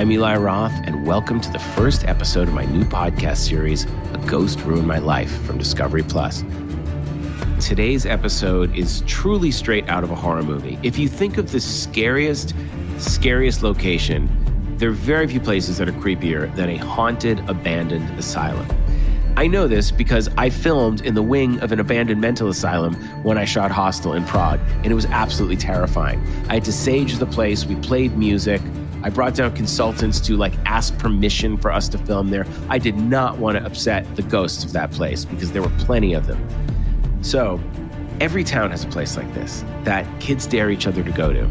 I'm Eli Roth, and welcome to the first episode of my new podcast series, A Ghost Ruined My Life from Discovery Plus. Today's episode is truly straight out of a horror movie. If you think of the scariest location, there are very few places that are creepier than a haunted, abandoned asylum. I know this because I filmed in the wing of an abandoned mental asylum when I shot Hostel in Prague, and it was absolutely terrifying. I had to sage the place, we played music, I brought down consultants to ask permission for us to film there. I did not want to upset the ghosts of that place because there were plenty of them. So, every town has a place like this that kids dare each other to go to.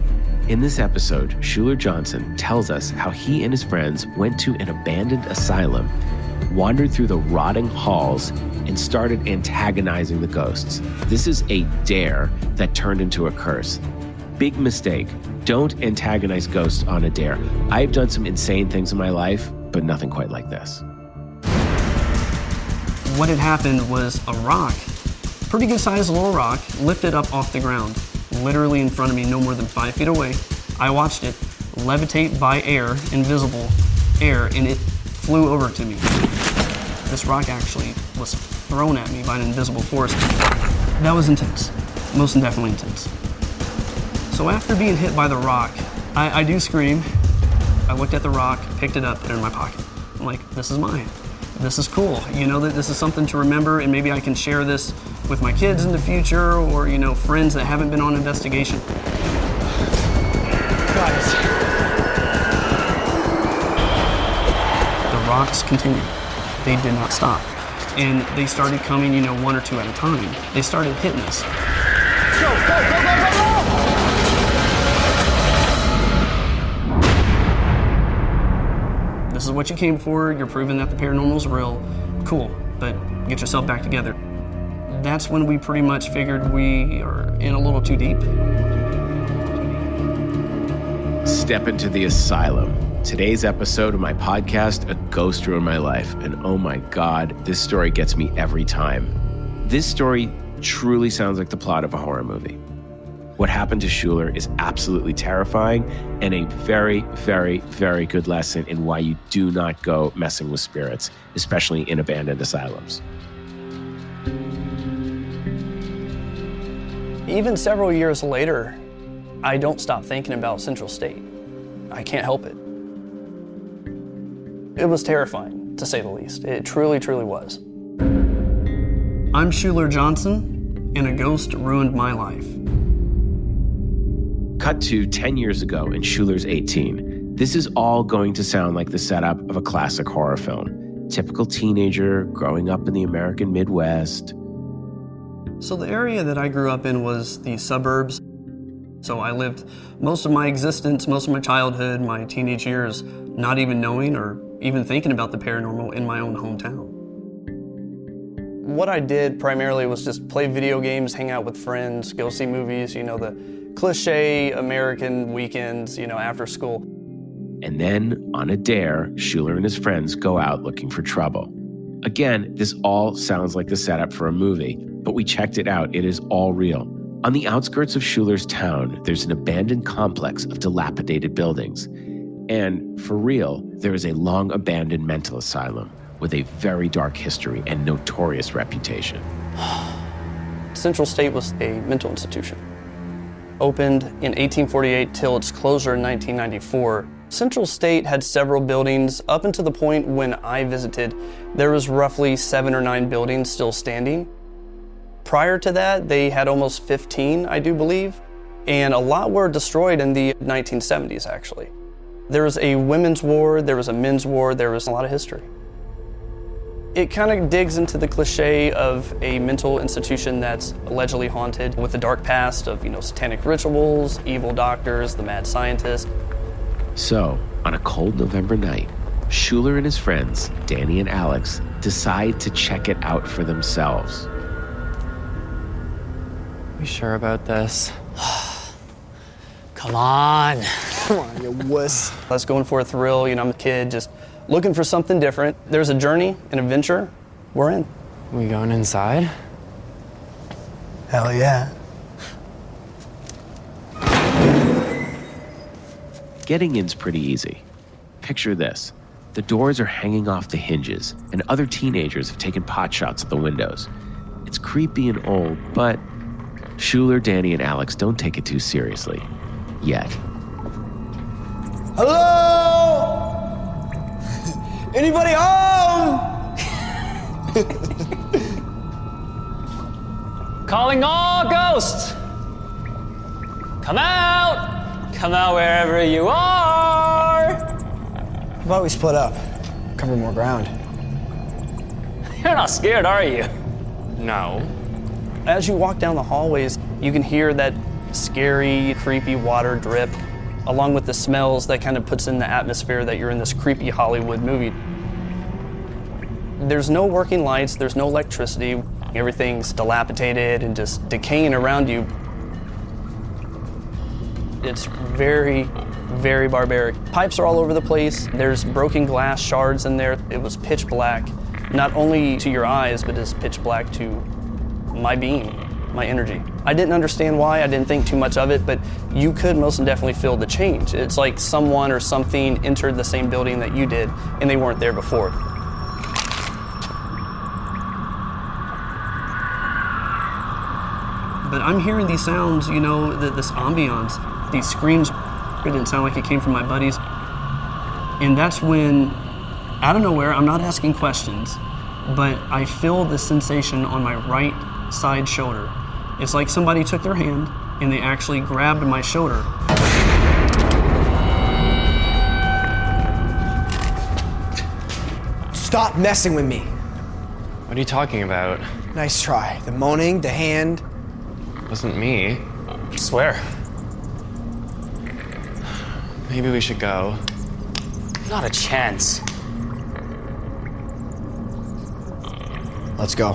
In this episode, Schuler Johnson tells us how he and his friends went to an abandoned asylum, wandered through the rotting halls, and started antagonizing the ghosts. This is a dare that turned into a curse. Big mistake. Don't antagonize ghosts on a dare. I've done some insane things in my life, but nothing quite like this. What had happened was a rock, pretty good sized little rock, lifted up off the ground, literally in front of me, no more than 5 feet away. I watched it levitate by air, invisible air, and it flew over to me. This rock actually was thrown at me by an invisible force. That was intense, most definitely intense. So after being hit by the rock, I do scream. I looked at the rock, picked it up, put it in my pocket. I'm like, this is mine. This is cool. You know, that this is something to remember, and maybe I can share this with my kids in the future, or, friends that haven't been on investigation. Guys. The rocks continued. They did not stop. And they started coming, one or two at a time. They started hitting us. Go, go, go, go, go, go! This is what you came for. You're proving that the paranormal is real. Cool, but get yourself back together. That's when we pretty much figured we are in a little too deep. Step into the asylum. Today's episode of my podcast, A Ghost Ruined My Life. And oh my God, this story gets me every time. This story truly sounds like the plot of a horror movie. What happened to Schuler is absolutely terrifying and a very, very, very good lesson in why you do not go messing with spirits, especially in abandoned asylums. Even several years later, I don't stop thinking about Central State. I can't help it. It was terrifying, to say the least. It truly, truly was. I'm Schuler Johnson, and a ghost ruined my life. Cut to 10 years ago, and Schuler's 18. This is all going to sound like the setup of a classic horror film. Typical teenager growing up in the American Midwest. So the area that I grew up in was the suburbs. So I lived most of my existence, most of my childhood, my teenage years, not even knowing or even thinking about the paranormal in my own hometown. What I did primarily was just play video games, hang out with friends, go see movies, the cliche American weekends, after school. And then, on a dare, Schuler and his friends go out looking for trouble. Again, this all sounds like the setup for a movie, but we checked it out. It is all real. On the outskirts of Schuler's town, there's an abandoned complex of dilapidated buildings. And for real, there is a long abandoned mental asylum with a very dark history and notorious reputation. Central State was a mental institution. Opened in 1848 till its closure in 1994. Central State had several buildings. Up until the point when I visited, there was roughly 7 or 9 buildings still standing. Prior to that, they had almost 15, I do believe, and a lot were destroyed in the 1970s, actually. There was a women's ward, there was a men's ward, there was a lot of history. It kind of digs into the cliche of a mental institution that's allegedly haunted with a dark past of, satanic rituals, evil doctors, the mad scientist. So, on a cold November night, Schuler and his friends, Danny and Alex, decide to check it out for themselves. We sure about this? Come on. Come on, you wuss. I was going for a thrill, I'm a kid, just looking for something different. There's a journey, an adventure, we're in. We going inside? Hell yeah. Getting in's pretty easy. picture this. The doors are hanging off the hinges, and other teenagers have taken pot shots at the windows. It's creepy and old, but Schuler, Danny, and Alex don't take it too seriously. Yet. Hello? Anybody home? Calling all ghosts! Come out! Come out wherever you are! How about we split up? Cover more ground. You're not scared, are you? No. As you walk down the hallways, you can hear that scary, creepy water drip, along with the smells that kind of puts in the atmosphere that you're in this creepy Hollywood movie. There's no working lights, there's no electricity, everything's dilapidated and just decaying around you. It's very, very barbaric. Pipes are all over the place, there's broken glass shards in there. It was pitch black, not only to your eyes, but it's pitch black to my being, my energy. I didn't understand why, I didn't think too much of it, but you could most definitely feel the change. It's like someone or something entered the same building that you did, and they weren't there before. But I'm hearing these sounds, you know, this ambiance, these screams. It didn't sound like it came from my buddies. And that's when, out of nowhere, I'm not asking questions, but I feel the sensation on my right side shoulder. It's like somebody took their hand and they actually grabbed my shoulder. Stop messing with me. What are you talking about? Nice try. The moaning, the hand. Wasn't me. Swear. Maybe we should go. Not a chance. Let's go.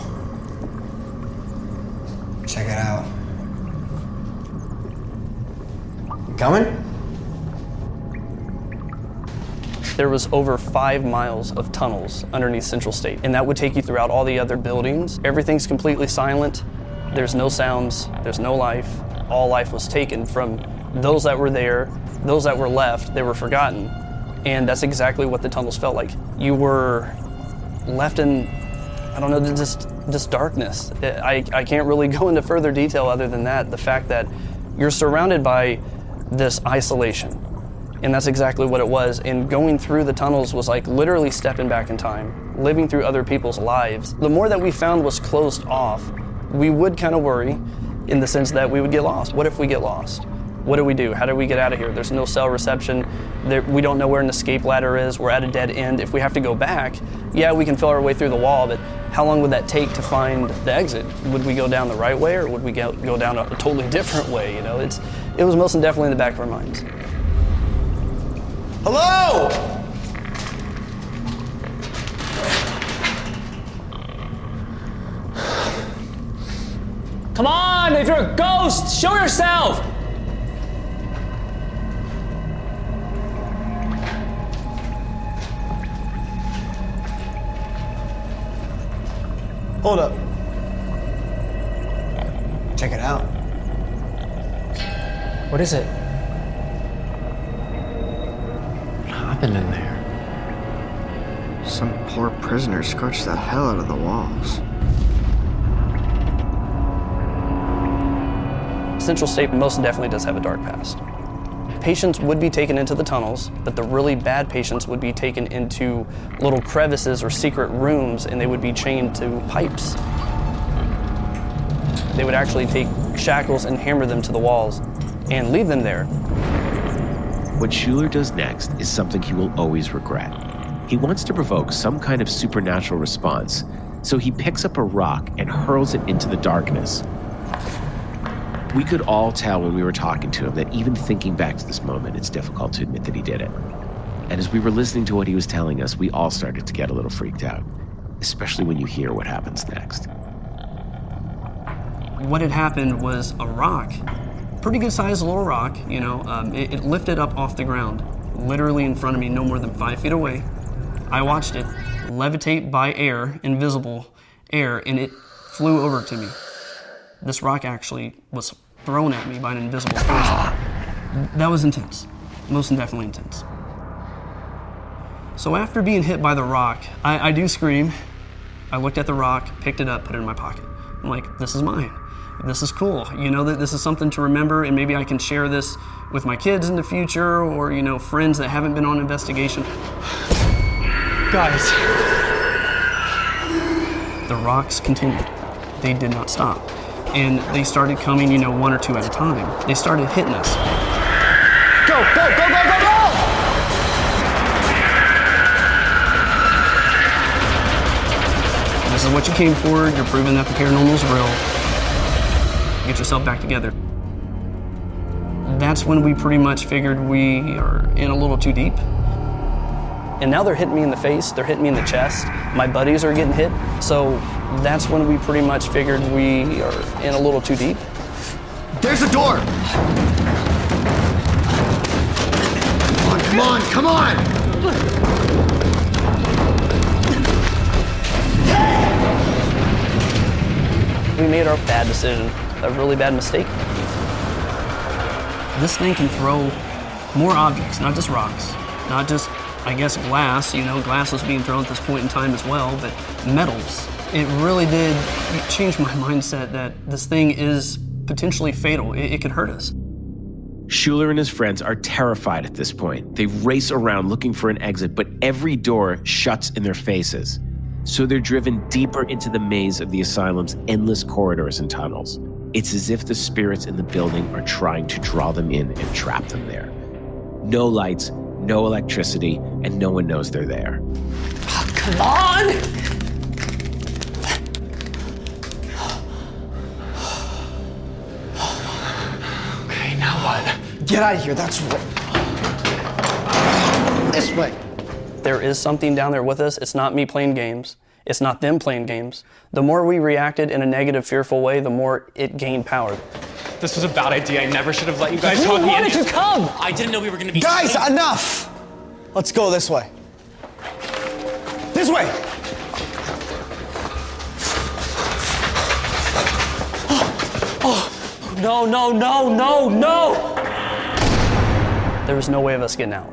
Check it out. You coming? There was over 5 miles of tunnels underneath Central State, and that would take you throughout all the other buildings. Everything's completely silent. There's no sounds, there's no life. All life was taken from those that were there, those that were left, they were forgotten. And that's exactly what the tunnels felt like. You were left in, I don't know, just darkness. I can't really go into further detail other than that. The fact that you're surrounded by this isolation. And that's exactly what it was. And going through the tunnels was like literally stepping back in time, living through other people's lives. The more that we found was closed off, we would kind of worry in the sense that we would get lost. What if we get lost? What do we do? How do we get out of here? There's no cell reception. We don't know where an escape ladder is. We're at a dead end. If we have to go back, yeah, we can feel our way through the wall, but how long would that take to find the exit? Would we go down the right way or would we go down a totally different way? You know, it was most definitely in the back of our minds. Hello? Come on, if you're a ghost, show yourself! Hold up. Check it out. What is it? What happened in there? Some poor prisoner scorched the hell out of the walls. Central State most definitely does have a dark past. Patients would be taken into the tunnels, but the really bad patients would be taken into little crevices or secret rooms, and they would be chained to pipes. They would actually take shackles and hammer them to the walls and leave them there. What Schuler does next is something he will always regret. He wants to provoke some kind of supernatural response, so he picks up a rock and hurls it into the darkness. We could all tell when we were talking to him that even thinking back to this moment, it's difficult to admit that he did it. And as we were listening to what he was telling us, we all started to get a little freaked out, especially when you hear what happens next. What had happened was a rock, pretty good sized little rock, you know, it lifted up off the ground, literally in front of me, no more than 5 feet away. I watched it levitate by air, invisible air, and it flew over to me. This rock actually was thrown at me by an invisible force. That was intense, most definitely intense. So after being hit by the rock, I do scream. I looked at the rock, picked it up, put it in my pocket. I'm like, this is mine. This is cool. You know, that this is something to remember, and maybe I can share this with my kids in the future, or, you know, friends that haven't been on investigation. Guys. The rocks continued. They did not stop. And they started coming, you know, one or two at a time. They started hitting us. Go, go, go, go, go, go! This is what you came for. You're proving that the paranormal is real. Get yourself back together. That's when we pretty much figured we are in a little too deep. And now they're hitting me in the face, they're hitting me in the chest. My buddies are getting hit. So that's when we pretty much figured we are in a little too deep. There's a door! Come on, come on! We made our bad decision, a really bad mistake. This thing can throw more objects, not just rocks, not just, I guess, glass. You know, glass was being thrown at this point in time as well, but metals. It really did change my mindset that this thing is potentially fatal. It could hurt us. Schuler and his friends are terrified at this point. They race around looking for an exit, but every door shuts in their faces. So they're driven deeper into the maze of the asylum's endless corridors and tunnels. It's as if the spirits in the building are trying to draw them in and trap them there. No lights, no electricity, and no one knows they're there. Oh, come on! Okay, now what? Get out of here, that's right. This way. There is something down there with us. It's not me playing games. It's not them playing games. The more we reacted in a negative, fearful way, the more it gained power. This was a bad idea. I never should have let you guys Who talk me wanted into to come? I didn't know we were gonna be Guys, safe. enough! Let's go this way. This way! No, no, no, no, no! There was no way of us getting out.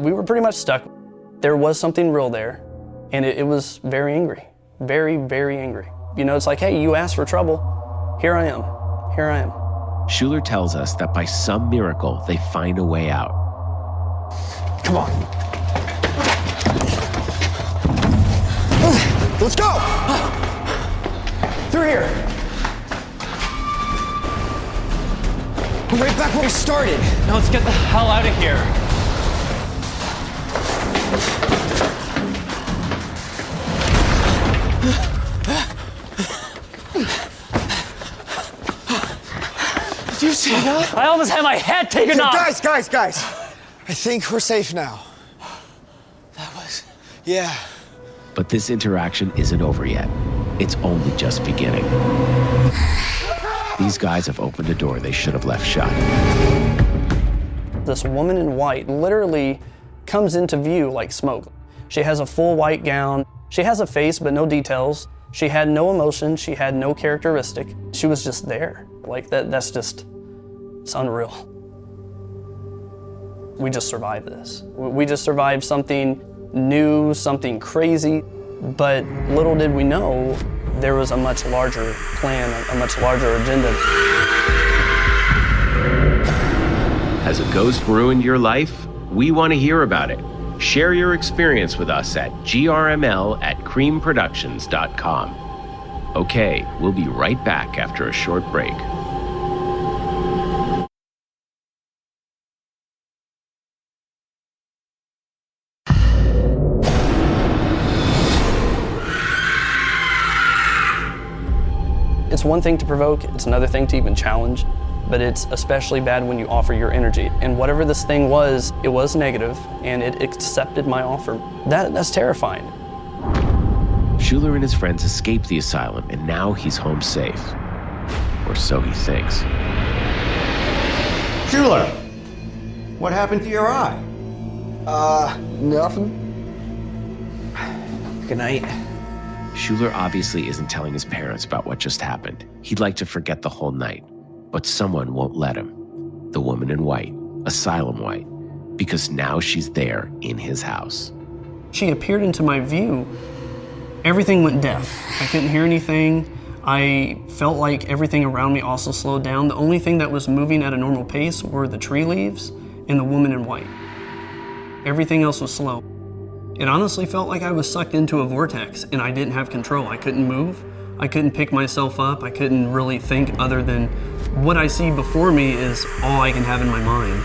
We were pretty much stuck. There was something real there, and it was very angry. Very, very angry. You know, it's like, hey, you asked for trouble. Here I am. Here I am. Schuler tells us that by some miracle, they find a way out. Come on. Let's go! Through here. We're right back where we started. Now let's get the hell out of here. Did you see that? I almost had my head taken off! Guys. I think we're safe now. That was... Yeah. But this interaction isn't over yet. It's only just beginning. These guys have opened a door they should have left shut. This woman in white literally comes into view like smoke. She has a full white gown. She has a face, but no details. She had no emotion. She had no characteristic. She was just there. Like that's just, it's unreal. We just survived this. We just survived something new, something crazy, but little did we know there was a much larger plan, a much larger agenda. Has a ghost ruined your life? We want to hear about it. Share your experience with us at grml@creamproductions.com. Okay, we'll be right back after a short break. It's one thing to provoke, it's another thing to even challenge, but it's especially bad when you offer your energy. And whatever this thing was, it was negative, and it accepted my offer. That's terrifying. Schuler and his friends escaped the asylum, and now he's home safe. Or so he thinks. Schuler, what happened to your eye? Nothing. Good night. Schuler obviously isn't telling his parents about what just happened. He'd like to forget the whole night, but someone won't let him. The woman in white, Asylum White, because now she's there in his house. She appeared into my view. Everything went deaf. I couldn't hear anything. I felt like everything around me also slowed down. The only thing that was moving at a normal pace were the tree leaves and the woman in white. Everything else was slow. It honestly felt like I was sucked into a vortex and I didn't have control. I couldn't move. I couldn't pick myself up. I couldn't really think other than what I see before me is all I can have in my mind.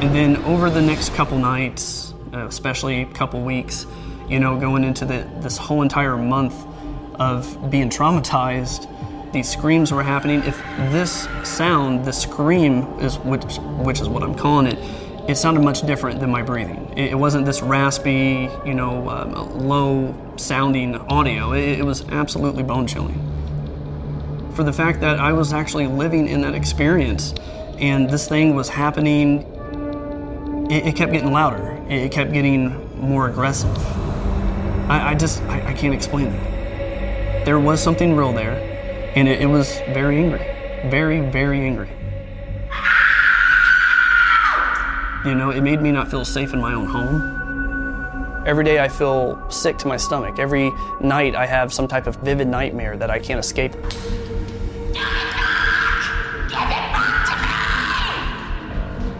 And then over the next couple nights, especially a couple weeks, going into this whole entire month of being traumatized, these screams were happening. If this sound, the scream, which is what I'm calling it, it sounded much different than my breathing. It wasn't this raspy, low-sounding audio. It was absolutely bone-chilling. For the fact that I was actually living in that experience, and this thing was happening, it kept getting louder. It kept getting more aggressive. I can't explain that. There was something real there, and it was very angry. Very, very angry. It made me not feel safe in my own home. Every day I feel sick to my stomach. Every night I have some type of vivid nightmare that I can't escape.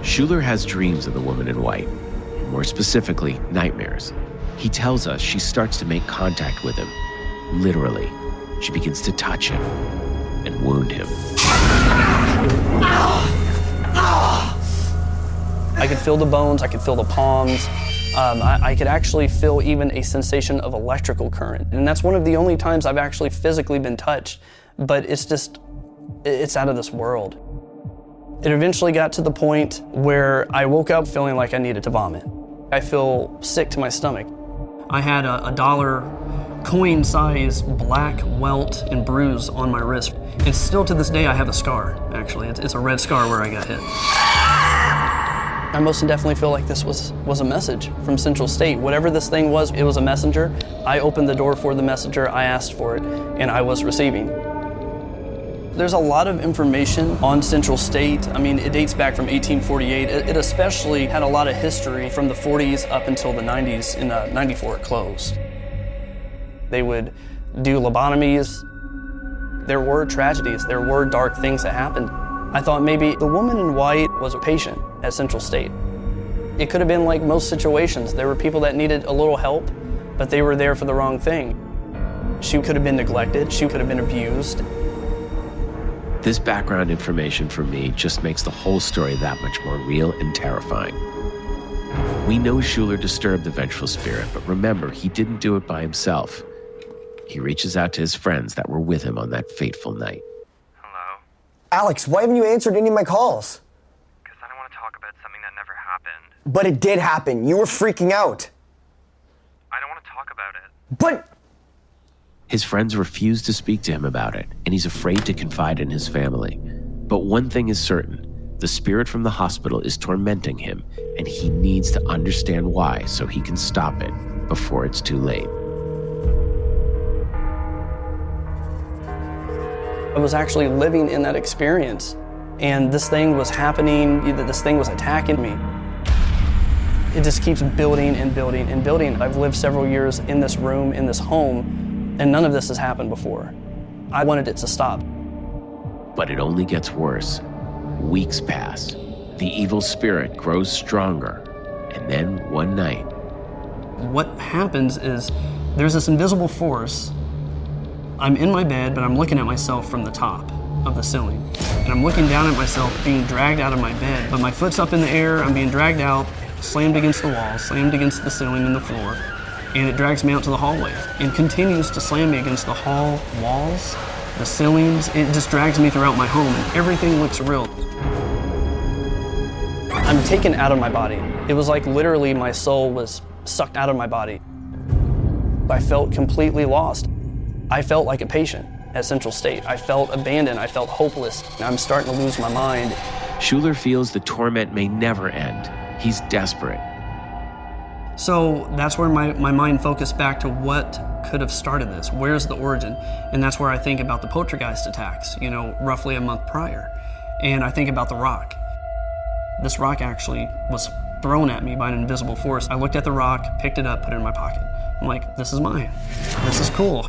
Schuler has dreams of the woman in white, more specifically, nightmares. He tells us she starts to make contact with him. Literally, she begins to touch him and wound him. I could feel the bones, I could feel the palms. I could actually feel even a sensation of electrical current. And that's one of the only times I've actually physically been touched, but it's out of this world. It eventually got to the point where I woke up feeling like I needed to vomit. I feel sick to my stomach. I had a $1 coin-size black welt and bruise on my wrist. And still to this day I have a scar, actually. It's a red scar where I got hit. I most definitely feel like this was a message from Central State. Whatever this thing was, it was a messenger. I opened the door for the messenger, I asked for it, and I was receiving. There's a lot of information on Central State. I mean, it dates back from 1848. It especially had a lot of history from the 40s up until the 90s. In 94 it closed. They would do lobotomies. There were tragedies, there were dark things that happened. I thought maybe the woman in white was a patient at Central State. It could have been like most situations. There were people that needed a little help, but they were there for the wrong thing. She could have been neglected, she could have been abused. This background information for me just makes the whole story that much more real and terrifying. We know Schuler disturbed the vengeful spirit, but remember, he didn't do it by himself. He reaches out to his friends that were with him on that fateful night. Hello? Alex, why haven't you answered any of my calls? Because I don't want to talk about something that never happened. But it did happen. You were freaking out. I don't want to talk about it. But... His friends refuse to speak to him about it, and he's afraid to confide in his family. But one thing is certain, the spirit from the hospital is tormenting him, and he needs to understand why so he can stop it before it's too late. I was actually living in that experience, and this thing was happening, this thing was attacking me. It just keeps building and building and building. I've lived several years in this room, in this home, and none of this has happened before. I wanted it to stop. But it only gets worse. Weeks pass. The evil spirit grows stronger. And then one night... What happens is there's this invisible force. I'm in my bed, but I'm looking at myself from the top of the ceiling. And I'm looking down at myself being dragged out of my bed, but my foot's up in the air, I'm being dragged out, slammed against the wall, slammed against the ceiling and the floor. And it drags me out to the hallway and continues to slam me against the hall walls, the ceilings. It just drags me throughout my home and everything looks real. I'm taken out of my body. It was like literally my soul was sucked out of my body. I felt completely lost. I felt like a patient at Central State. I felt abandoned, I felt hopeless. I'm starting to lose my mind. Schuler feels the torment may never end. He's desperate. So that's where my mind focused back to what could have started this. Where's the origin? And that's where I think about the poltergeist attacks, roughly a month prior. And I think about the rock. This rock actually was thrown at me by an invisible force. I looked at the rock, picked it up, put it in my pocket. I'm like, this is mine. This is cool.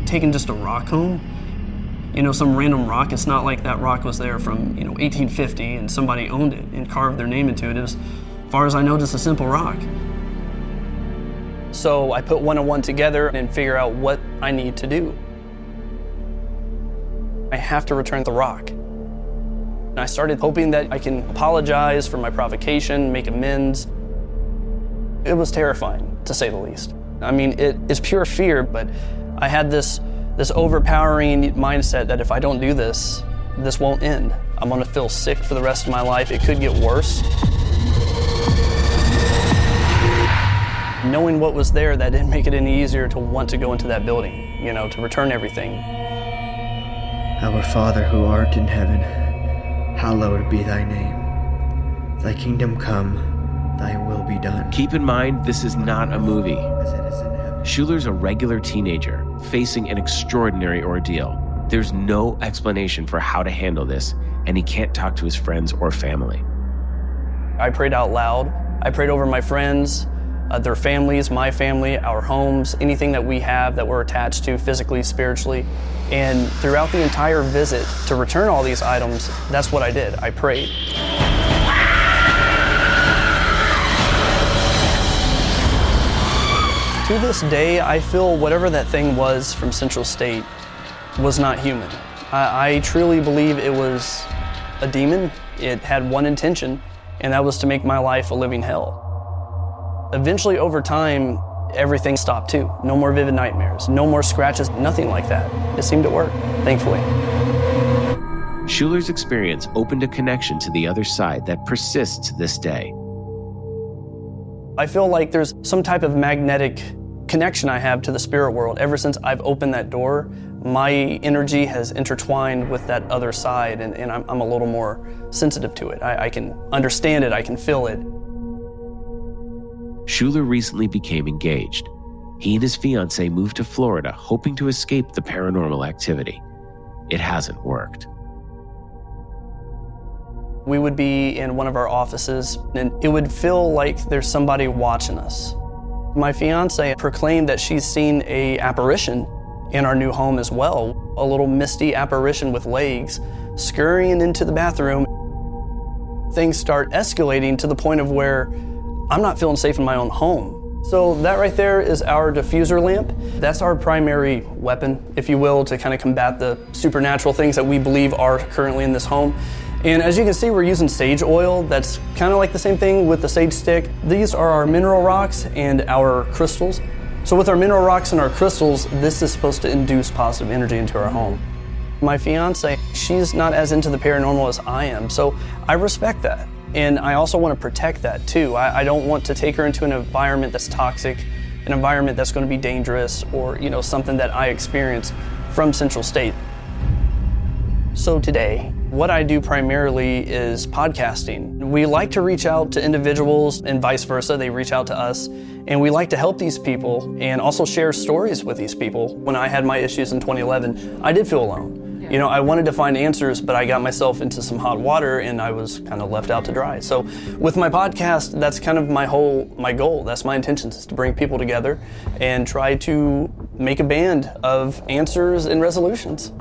Taking just a rock home, some random rock, it's not like that rock was there from, 1850 and somebody owned it and carved their name into it. It was, as far as I know, just a simple rock. So I put one and one together and figure out what I need to do. I have to return the rock. And I started hoping that I can apologize for my provocation, make amends. It was terrifying, to say the least. I mean, it is pure fear, but I had this overpowering mindset that if I don't do this, this won't end. I'm gonna feel sick for the rest of my life. It could get worse. Knowing what was there, that didn't make it any easier to want to go into that building, to return everything. Our Father who art in heaven, hallowed be thy name. Thy kingdom come, thy will be done. Keep in mind, this is not a movie. As it is in heaven. Schuler's a regular teenager facing an extraordinary ordeal. There's no explanation for how to handle this, and he can't talk to his friends or family. I prayed out loud. I prayed over my friends, their families, my family, our homes, anything that we have that we're attached to physically, spiritually. And throughout the entire visit, to return all these items, that's what I did. I prayed. To this day, I feel whatever that thing was from Central State was not human. I truly believe it was a demon. It had one intention, and that was to make my life a living hell. Eventually, over time, everything stopped too. No more vivid nightmares, no more scratches, nothing like that. It seemed to work, thankfully. Schuler's experience opened a connection to the other side that persists to this day. I feel like there's some type of magnetic connection I have to the spirit world. Ever since I've opened that door, my energy has intertwined with that other side, and I'm a little more sensitive to it. I can understand it, I can feel it. Schuler recently became engaged. He and his fiancée moved to Florida, hoping to escape the paranormal activity. It hasn't worked. We would be in one of our offices, and it would feel like there's somebody watching us. My fiancée proclaimed that she's seen an apparition in our new home as well, a little misty apparition with legs scurrying into the bathroom. Things start escalating to the point of where I'm not feeling safe in my own home. So that right there is our diffuser lamp. That's our primary weapon, if you will, to kind of combat the supernatural things that we believe are currently in this home. And as you can see, we're using sage oil. That's kind of like the same thing with the sage stick. These are our mineral rocks and our crystals. So with our mineral rocks and our crystals, this is supposed to induce positive energy into our home. My fiance, she's not as into the paranormal as I am, so I respect that. And I also want to protect that too. I don't want to take her into an environment that's toxic, an environment that's going to be dangerous, or something that I experienced from Central State. So today, what I do primarily is podcasting. We like to reach out to individuals and vice versa. They reach out to us, and we like to help these people and also share stories with these people. When I had my issues in 2011, I did feel alone. I wanted to find answers, but I got myself into some hot water and I was kind of left out to dry. So with my podcast, that's kind of my goal. That's my intention, is to bring people together and try to make a band of answers and resolutions.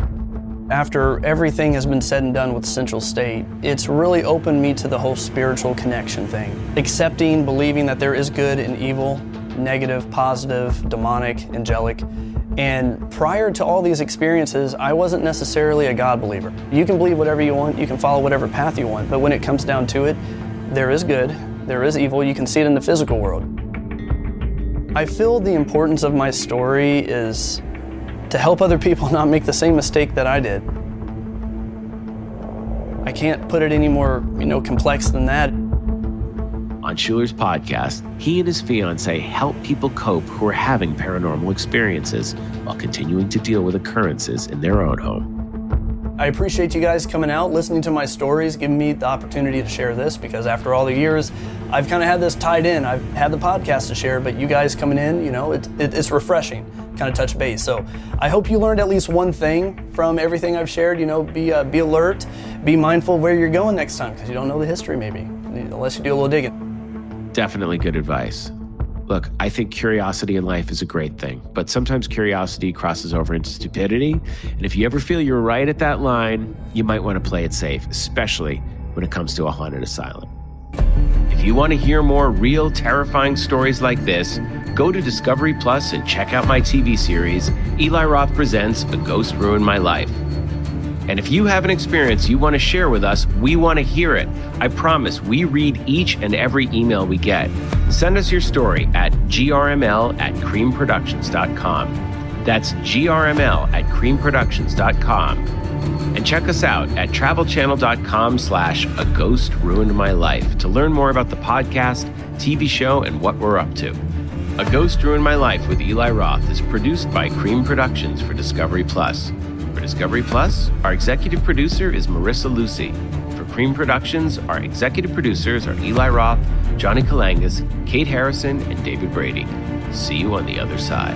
After everything has been said and done with Central State, it's really opened me to the whole spiritual connection thing. Accepting, believing that there is good and evil, negative, positive, demonic, angelic. And prior to all these experiences, I wasn't necessarily a God believer. You can believe whatever you want, you can follow whatever path you want, but when it comes down to it, there is good, there is evil, you can see it in the physical world. I feel the importance of my story is to help other people not make the same mistake that I did. I can't put it any more, complex than that. On Schuler's podcast, he and his fiancée help people cope who are having paranormal experiences while continuing to deal with occurrences in their own home. I appreciate you guys coming out, listening to my stories, giving me the opportunity to share this, because after all the years, I've kind of had this tied in. I've had the podcast to share, but you guys coming in, it's refreshing. kind of touch base. So I hope you learned at least one thing from everything I've shared. Be alert, be mindful of where you're going next time, because you don't know the history maybe, unless you do a little digging. Definitely good advice. Look, I think curiosity in life is a great thing, but sometimes curiosity crosses over into stupidity. And if you ever feel you're right at that line, you might want to play it safe, especially when it comes to a haunted asylum. If you want to hear more real, terrifying stories like this, go to Discovery Plus and check out my TV series, Eli Roth Presents A Ghost Ruined My Life. And if you have an experience you want to share with us, we want to hear it. I promise we read each and every email we get. Send us your story at grml@creamproductions.com. That's grml@creamproductions.com. And check us out at travelchannel.com/A Ghost Ruined My Life to learn more about the podcast, TV show, and what we're up to. A Ghost Ruined My Life with Eli Roth is produced by Cream Productions for Discovery Plus. For Discovery Plus, our executive producer is Marissa Lucy. For Cream Productions, our executive producers are Eli Roth, Johnny Kalangas, Kate Harrison, and David Brady. See you on the other side.